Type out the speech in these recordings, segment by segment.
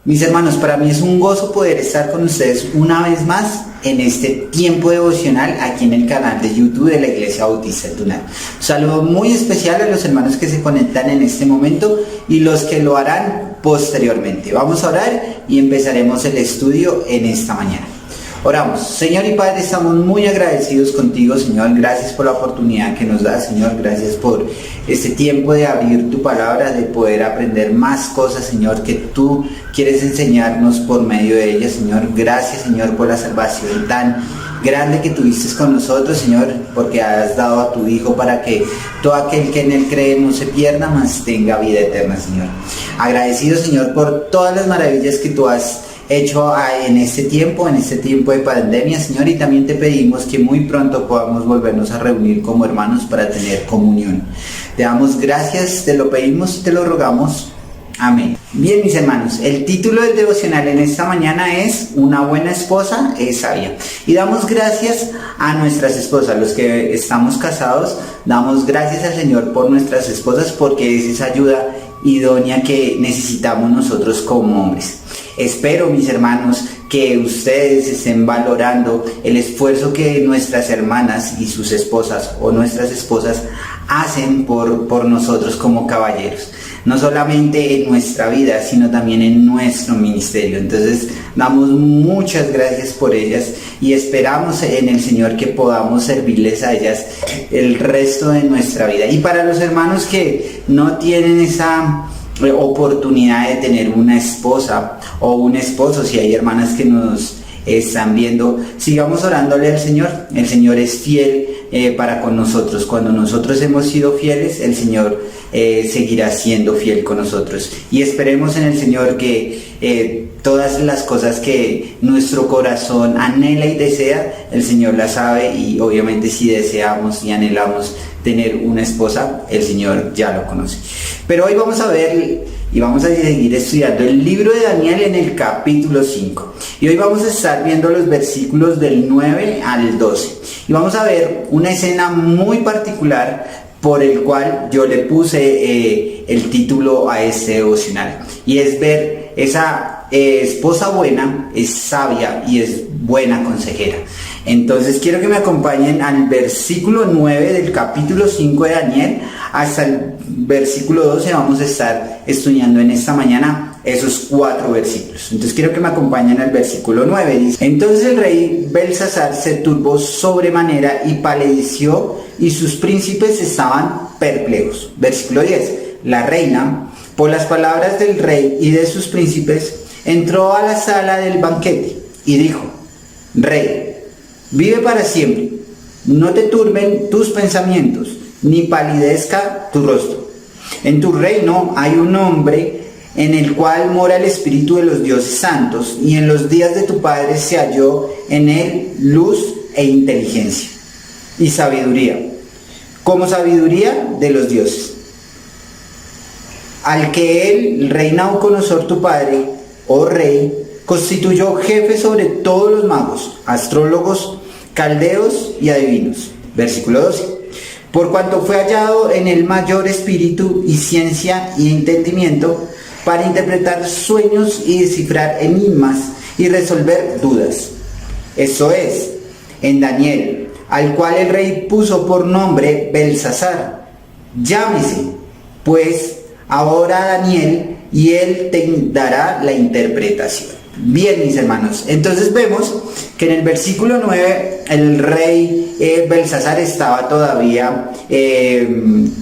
Mis hermanos, para mí es un gozo poder estar con ustedes una vez más en este tiempo devocional aquí en el canal de YouTube de la Iglesia Bautista Tunal. Un saludo muy especial a los hermanos que se conectan en este momento y los que lo harán posteriormente. Vamos a orar y empezaremos el estudio en esta mañana. Oramos. Señor y Padre, estamos muy agradecidos contigo, Señor. Gracias por la oportunidad que nos das, Señor. Gracias por este tiempo de abrir tu palabra, de poder aprender más cosas, Señor, que tú quieres enseñarnos por medio de ellas, Señor. Gracias, Señor, por la salvación tan grande que tuviste con nosotros, Señor, porque has dado a tu Hijo para que todo aquel que en Él cree no se pierda, mas tenga vida eterna, Señor. Agradecido, Señor, por todas las maravillas que tú has hecho en este tiempo de pandemia, Señor, y también te pedimos que muy pronto podamos volvernos a reunir como hermanos para tener comunión. Te damos gracias, te lo pedimos y te lo rogamos. Amén. Bien, mis hermanos, el título del devocional en esta mañana es Una buena esposa es sabia. Y damos gracias a nuestras esposas, los que estamos casados, damos gracias al Señor por nuestras esposas, porque es esa ayuda idónea que necesitamos nosotros como hombres. Espero, mis hermanos, que ustedes estén valorando el esfuerzo que nuestras hermanas y sus esposas o nuestras esposas hacen por nosotros como caballeros. No solamente en nuestra vida, sino también en nuestro ministerio. Entonces, damos muchas gracias por ellas y esperamos en el Señor que podamos servirles a ellas el resto de nuestra vida. Y para los hermanos que no tienen esa oportunidad de tener una esposa o un esposo, si hay hermanas que nos están viendo, sigamos orándole al Señor. El Señor es fiel para con nosotros. Cuando nosotros hemos sido fieles, el Señor seguirá siendo fiel con nosotros, y esperemos en el Señor que todas las cosas que nuestro corazón anhela y desea, el Señor las sabe, y obviamente si deseamos y anhelamos tener una esposa, el Señor ya lo conoce. Pero hoy vamos a ver y vamos a seguir estudiando el libro de Daniel en el capítulo 5. Y hoy vamos a estar viendo los versículos del 9 al 12. Y vamos a ver una escena muy particular por el cual yo le puse el título a este devocional. Y es ver esa esposa buena, es sabia y es buena consejera. Entonces quiero que me acompañen al versículo 9 del capítulo 5 de Daniel hasta el versículo 12. Vamos a estar estudiando en esta mañana esos 4 versículos. Entonces quiero que me acompañen al versículo 9. Dice: Entonces el rey Belsasar se turbó sobremanera y palideció, y sus príncipes estaban perplejos. Versículo 10. La reina, por las palabras del rey y de sus príncipes, entró a la sala del banquete y dijo: Rey, vive para siempre, no te turben tus pensamientos, ni palidezca tu rostro. En tu reino hay un hombre en el cual mora el espíritu de los dioses santos, y en los días de tu padre se halló en él luz e inteligencia y sabiduría, como sabiduría de los dioses. Al que el rey Nabucodonosor tu padre, oh rey, constituyó jefe sobre todos los magos, astrólogos, caldeos y adivinos. Versículo 12. Por cuanto fue hallado en el mayor espíritu y ciencia y entendimiento para interpretar sueños y descifrar enigmas y resolver dudas. Esto es, en Daniel, al cual el rey puso por nombre Belsasar. Llámese, pues, ahora a Daniel, y él te dará la interpretación. Bien, mis hermanos, entonces vemos que en el versículo 9 el rey Belsasar estaba todavía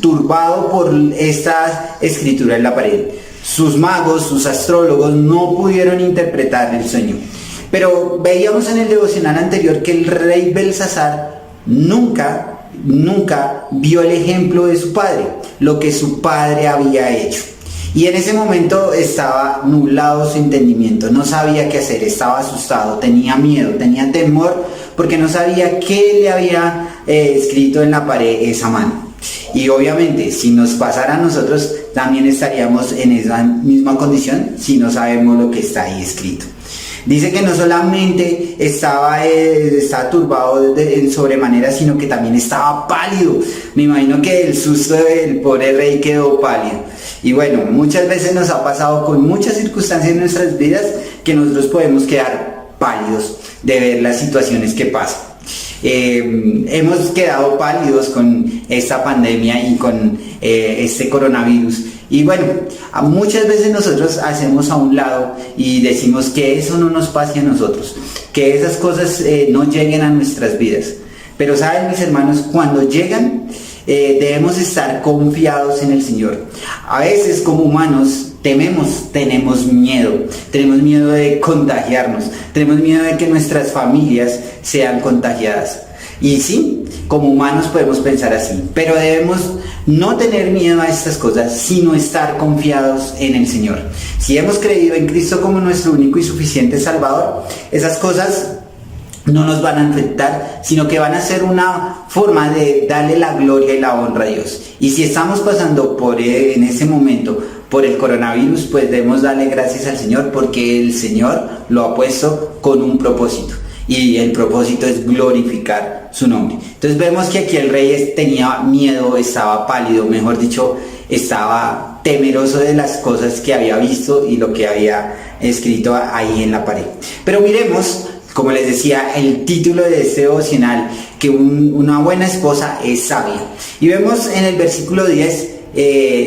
turbado por esta escritura en la pared. Sus magos, sus astrólogos no pudieron interpretar el sueño. Pero veíamos en el devocional anterior que el rey Belsasar nunca vio el ejemplo de su padre, lo que su padre había hecho. Y en ese momento estaba nublado su entendimiento, no sabía qué hacer, estaba asustado, tenía miedo, tenía temor, porque no sabía qué le había escrito en la pared esa mano. Y obviamente, si nos pasara a nosotros, también estaríamos en esa misma condición si no sabemos lo que está ahí escrito. Dice que no solamente estaba turbado en sobremanera, sino que también estaba pálido. Me imagino que el susto del pobre rey quedó pálido. Y bueno, muchas veces nos ha pasado con muchas circunstancias en nuestras vidas que nosotros podemos quedar pálidos de ver las situaciones que pasan. Hemos quedado pálidos con esta pandemia y con este coronavirus. Y bueno, muchas veces nosotros hacemos a un lado y decimos que eso no nos pase a nosotros, que esas cosas no lleguen a nuestras vidas. Pero saben, mis hermanos, cuando llegan, debemos estar confiados en el Señor. A veces como humanos tenemos miedo de contagiarnos, tenemos miedo de que nuestras familias sean contagiadas. Y sí, como humanos podemos pensar así, pero debemos no tener miedo a estas cosas, sino estar confiados en el Señor. Si hemos creído en Cristo como nuestro único y suficiente Salvador, esas cosas no nos van a afectar, sino que van a ser una forma de darle la gloria y la honra a Dios. Y si estamos pasando en ese momento por el coronavirus, pues debemos darle gracias al Señor, porque el Señor lo ha puesto con un propósito. Y el propósito es glorificar su nombre. Entonces vemos que aquí el rey tenía miedo, estaba pálido, mejor dicho, estaba temeroso de las cosas que había visto y lo que había escrito ahí en la pared. Pero miremos, como les decía, el título de este devocional, que una buena esposa es sabia. Y vemos en el versículo 10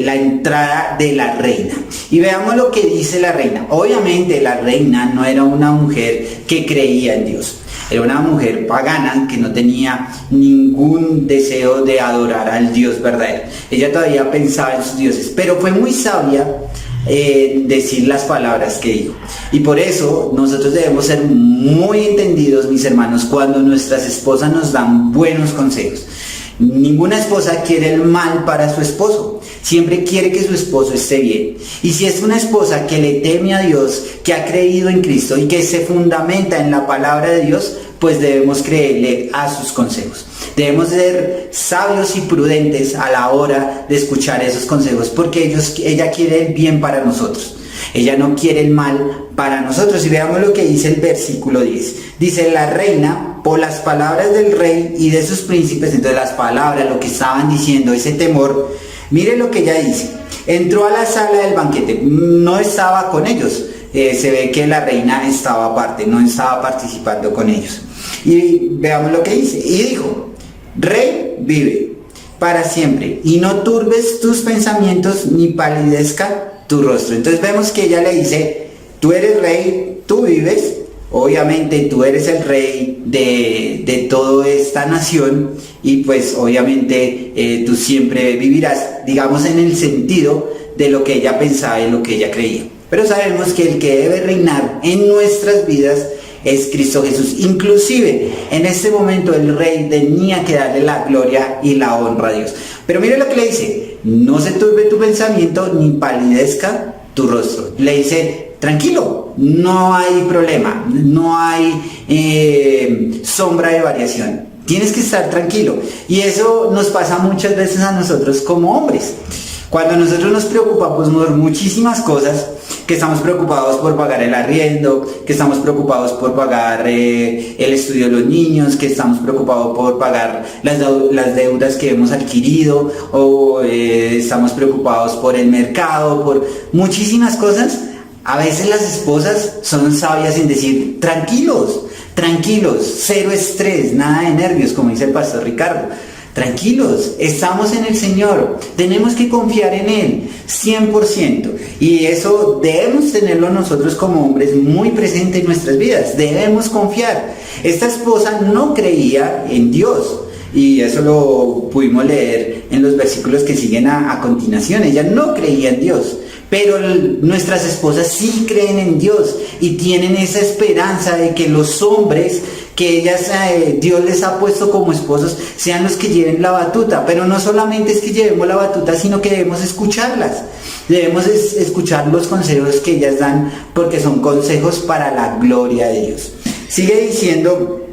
la entrada de la reina. Y veamos lo que dice la reina. Obviamente la reina no era una mujer que creía en Dios. Era una mujer pagana que no tenía ningún deseo de adorar al Dios verdadero. Ella todavía pensaba en sus dioses, pero fue muy sabia decir las palabras que dijo. Y por eso nosotros debemos ser muy entendidos, mis hermanos, cuando nuestras esposas nos dan buenos consejos. Ninguna esposa quiere el mal para su esposo, siempre quiere que su esposo esté bien. Y si es una esposa que le teme a Dios, que ha creído en Cristo y que se fundamenta en la palabra de Dios, pues debemos creerle a sus consejos. Debemos ser sabios y prudentes a la hora de escuchar esos consejos, porque ella quiere el bien para nosotros. Ella no quiere el mal para nosotros. Y veamos lo que dice el versículo 10. Dice: la reina, por las palabras del rey y de sus príncipes, entonces las palabras, lo que estaban diciendo, ese temor, mire lo que ella dice. Entró a la sala del banquete, no estaba con ellos. Se ve que la reina estaba aparte, no estaba participando con ellos. Y veamos lo que dice. Y dijo: Rey, vive para siempre, y no turbes tus pensamientos ni palidezca tu rostro. Entonces vemos que ella le dice: tú eres rey, tú vives, obviamente tú eres el rey de toda esta nación, y pues obviamente tú siempre vivirás, digamos, en el sentido de lo que ella pensaba y lo que ella creía. Pero sabemos que el que debe reinar en nuestras vidas es Cristo Jesús. Inclusive en este momento el rey tenía que darle la gloria y la honra a Dios. Pero mire lo que le dice: no se turbe tu pensamiento ni palidezca tu rostro. Le dice: tranquilo, no hay problema, no hay sombra de variación. Tienes que estar tranquilo. Y eso nos pasa muchas veces a nosotros como hombres. Cuando nosotros nos preocupamos por muchísimas cosas, que estamos preocupados por pagar el arriendo, que estamos preocupados por pagar el estudio de los niños, que estamos preocupados por pagar las deudas que hemos adquirido, o estamos preocupados por el mercado, por muchísimas cosas, a veces las esposas son sabias en decir: tranquilos, cero estrés, nada de nervios, como dice el pastor Ricardo. Tranquilos, estamos en el Señor, tenemos que confiar en Él 100%, y eso debemos tenerlo nosotros como hombres muy presente en nuestras vidas. Debemos confiar. Esta esposa no creía en Dios, y eso lo pudimos leer en los versículos que siguen a continuación. Ella no creía en Dios, pero nuestras esposas sí creen en Dios y tienen esa esperanza de que los hombres que Dios les ha puesto como esposos sean los que lleven la batuta. Pero no solamente es que llevemos la batuta, sino que debemos escucharlas. Debemos escuchar los consejos que ellas dan, porque son consejos para la gloria de Dios. Sigue diciendo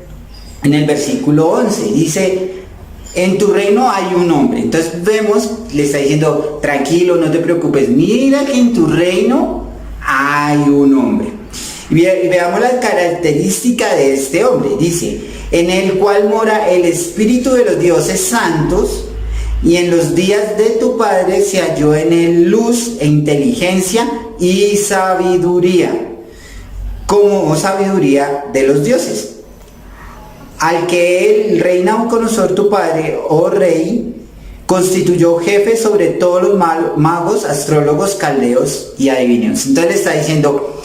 en el versículo 11, dice: en tu reino hay un hombre. Entonces vemos, le está diciendo: tranquilo, no te preocupes, mira que en tu reino hay un hombre. Y veamos la característica de este hombre. Dice: en el cual mora el Espíritu de los dioses santos, y en los días de tu padre se halló en él luz e inteligencia y sabiduría, como sabiduría de los dioses. Al que el rey Nabucodonosor tu padre, oh rey, constituyó jefe sobre todos los magos, astrólogos, caldeos y adivinos. Entonces le está diciendo,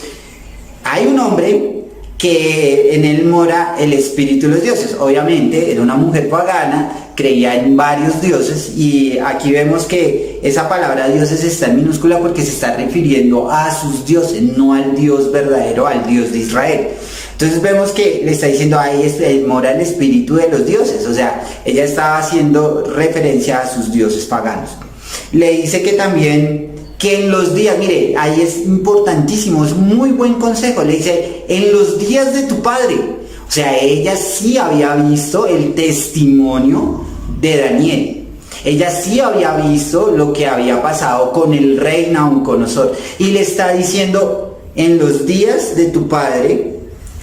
hay un hombre que en él mora el espíritu de los dioses. Obviamente era una mujer pagana, creía en varios dioses, y aquí vemos que esa palabra dioses está en minúscula porque se está refiriendo a sus dioses, no al Dios verdadero, al Dios de Israel. Entonces vemos que le está diciendo, ahí mora el espíritu de los dioses, o sea, ella estaba haciendo referencia a sus dioses paganos. Le dice que también, que en los días, mire, ahí es importantísimo, es muy buen consejo, le dice, en los días de tu padre. O sea, ella sí había visto el testimonio de Daniel. Ella sí había visto lo que había pasado con el rey Nabucodonosor. Y le está diciendo, en los días de tu padre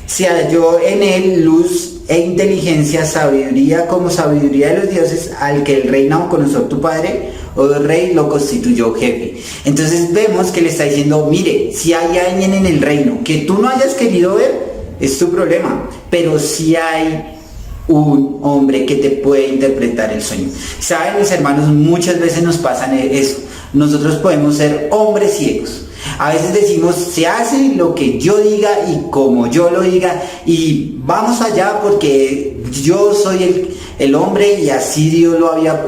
se halló en él luz e inteligencia, sabiduría como sabiduría de los dioses, al que el rey Nabucodonosor tu padre, o el rey, lo constituyó jefe. Entonces vemos que le está diciendo, mire, si hay alguien en el reino que tú no hayas querido ver, es tu problema, pero si hay un hombre que te puede interpretar el sueño. Saben, mis hermanos, muchas veces nos pasa eso. Nosotros podemos ser hombres ciegos. A veces decimos, se hace lo que yo diga y como yo lo diga, y vamos allá porque yo soy el hombre y así Dios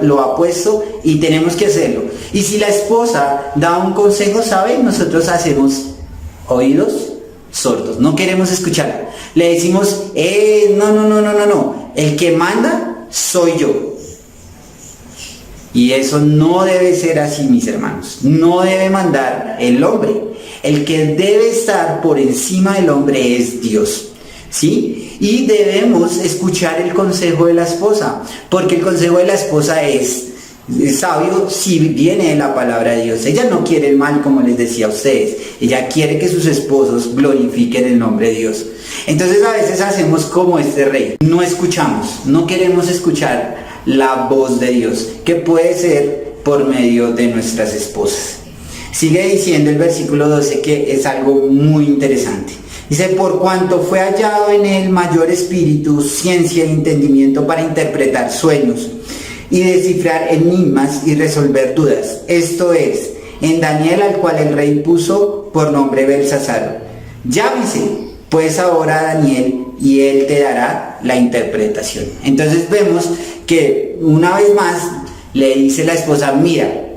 lo ha puesto y tenemos que hacerlo. Y si la esposa da un consejo, ¿saben? Nosotros hacemos oídos sordos, no queremos escucharla. Le decimos, no, el que manda soy yo. Y eso no debe ser así, mis hermanos. No debe mandar el hombre. El que debe estar por encima del hombre es Dios, ¿sí? Y debemos escuchar el consejo de la esposa, porque el consejo de la esposa es sabio si viene de la palabra de Dios. Ella no quiere el mal, como les decía a ustedes. Ella quiere que sus esposos glorifiquen el nombre de Dios. Entonces a veces hacemos como este rey. No escuchamos, no queremos escuchar la voz de Dios, que puede ser por medio de nuestras esposas. Sigue diciendo el versículo 12 que es algo muy interesante. Dice, por cuanto fue hallado en él mayor espíritu, ciencia e entendimiento para interpretar sueños y descifrar enigmas y resolver dudas. Esto es, en Daniel, al cual el rey puso por nombre Belsasar. Llámese pues ahora a Daniel y él te dará la interpretación. Entonces vemos que una vez más le dice la esposa, mira,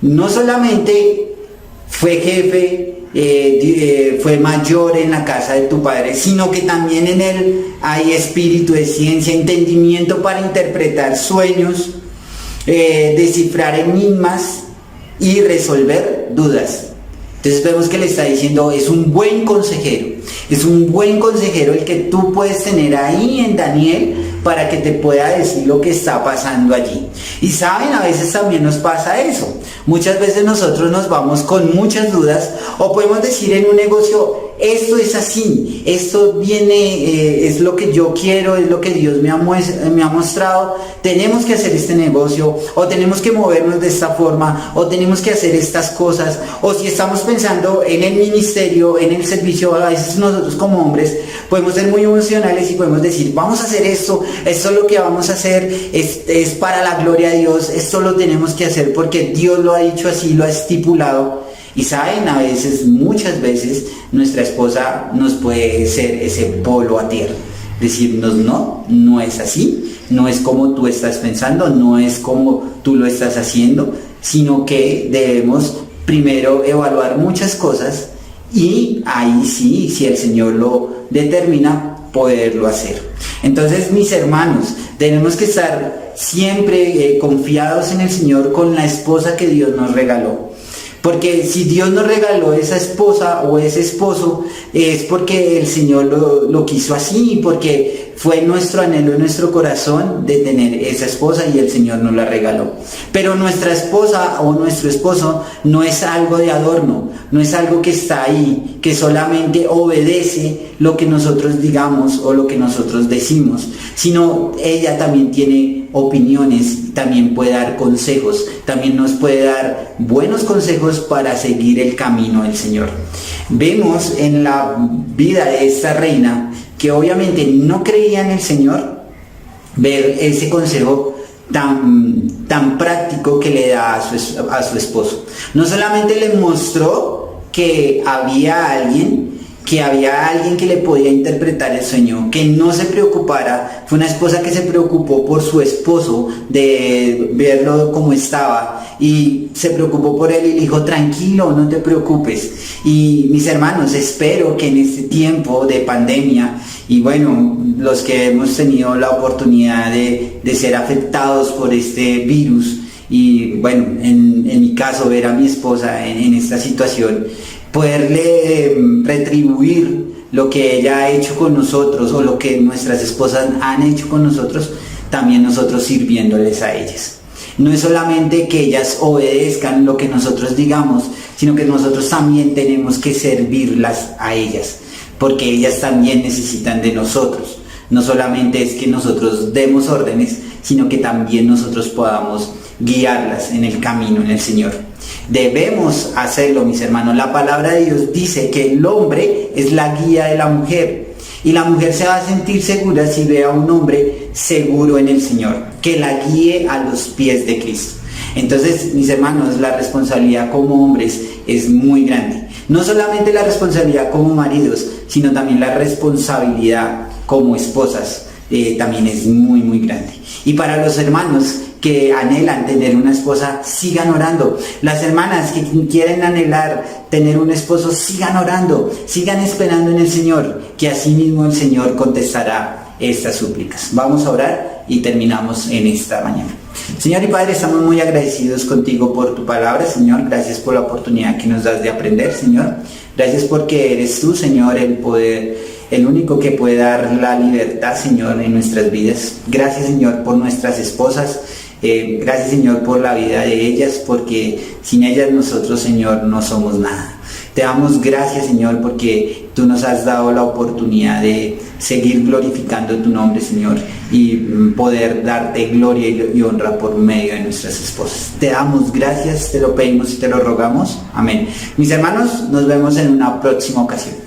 no solamente fue jefe, fue mayor en la casa de tu padre, sino que también en él hay espíritu de ciencia, entendimiento para interpretar sueños, descifrar enigmas y resolver dudas. Entonces vemos que le está diciendo, es un buen consejero el que tú puedes tener ahí en Daniel para que te pueda decir lo que está pasando allí. Y saben, a veces también nos pasa eso. Muchas veces nosotros nos vamos con muchas dudas, o podemos decir en un negocio, esto es así, esto viene, es lo que yo quiero, es lo que Dios me ha mostrado, tenemos que hacer este negocio, o tenemos que movernos de esta forma, o tenemos que hacer estas cosas, o si estamos pensando en el ministerio, en el servicio, a veces nosotros como hombres podemos ser muy emocionales y podemos decir, vamos a hacer esto es lo que vamos a hacer, es para la gloria de Dios, esto lo tenemos que hacer porque Dios lo ha dicho así, lo ha estipulado. Y saben, a veces, muchas veces, nuestra esposa nos puede ser ese polo a tierra. Decirnos, no es así, no es como tú estás pensando, no es como tú lo estás haciendo, sino que debemos primero evaluar muchas cosas y ahí sí, si el Señor lo determina, poderlo hacer. Entonces, mis hermanos, tenemos que estar siempre confiados en el Señor con la esposa que Dios nos regaló. Porque si Dios nos regaló esa esposa o ese esposo, es porque el Señor lo quiso así, porque fue nuestro anhelo en nuestro corazón de tener esa esposa y el Señor nos la regaló. Pero nuestra esposa o nuestro esposo no es algo de adorno, no es algo que está ahí, que solamente obedece lo que nosotros digamos o lo que nosotros decimos, sino ella también tiene opiniones, también puede dar consejos, también nos puede dar buenos consejos para seguir el camino del Señor. Vemos en la vida de esta reina que obviamente no creía en el Señor, ver ese consejo tan práctico que le da a su esposo. No solamente le mostró que había alguien que le podía interpretar el sueño, que no se preocupara. Fue una esposa que se preocupó por su esposo, de verlo como estaba, y se preocupó por él y le dijo: tranquilo, no te preocupes. Y mis hermanos, espero que en este tiempo de pandemia, y bueno, los que hemos tenido la oportunidad de ser afectados por este virus, y bueno, en mi caso, ver a mi esposa en esta situación, poderle retribuir lo que ella ha hecho con nosotros o lo que nuestras esposas han hecho con nosotros, también nosotros sirviéndoles a ellas. No es solamente que ellas obedezcan lo que nosotros digamos, sino que nosotros también tenemos que servirlas a ellas, porque ellas también necesitan de nosotros. No solamente es que nosotros demos órdenes, sino que también nosotros podamos guiarlas en el camino, en el Señor. Debemos hacerlo, mis hermanos. La palabra de Dios dice que el hombre es la guía de la mujer, y la mujer se va a sentir segura si ve a un hombre seguro en el Señor, que la guíe a los pies de Cristo. Entonces, mis hermanos, la responsabilidad como hombres es muy grande. No solamente la responsabilidad como maridos, sino también la responsabilidad como esposas también es muy, muy grande. Y para los hermanos que anhelan tener una esposa, sigan orando. Las hermanas que quieren anhelar tener un esposo, sigan orando, sigan esperando en el Señor, que así mismo el Señor contestará estas súplicas. Vamos a orar y terminamos en esta mañana. Señor y Padre, estamos muy agradecidos contigo por tu palabra, Señor. Gracias por la oportunidad que nos das de aprender, Señor. Gracias porque eres tú, Señor, el poder, el único que puede dar la libertad, Señor, en nuestras vidas. Gracias, Señor, por nuestras esposas. Gracias, Señor, por la vida de ellas, porque sin ellas nosotros, Señor, no somos nada. Te damos gracias, Señor, porque tú nos has dado la oportunidad de seguir glorificando tu nombre, Señor, y poder darte gloria y honra por medio de nuestras esposas. Te damos gracias, te lo pedimos y te lo rogamos. Amén. Mis hermanos, nos vemos en una próxima ocasión.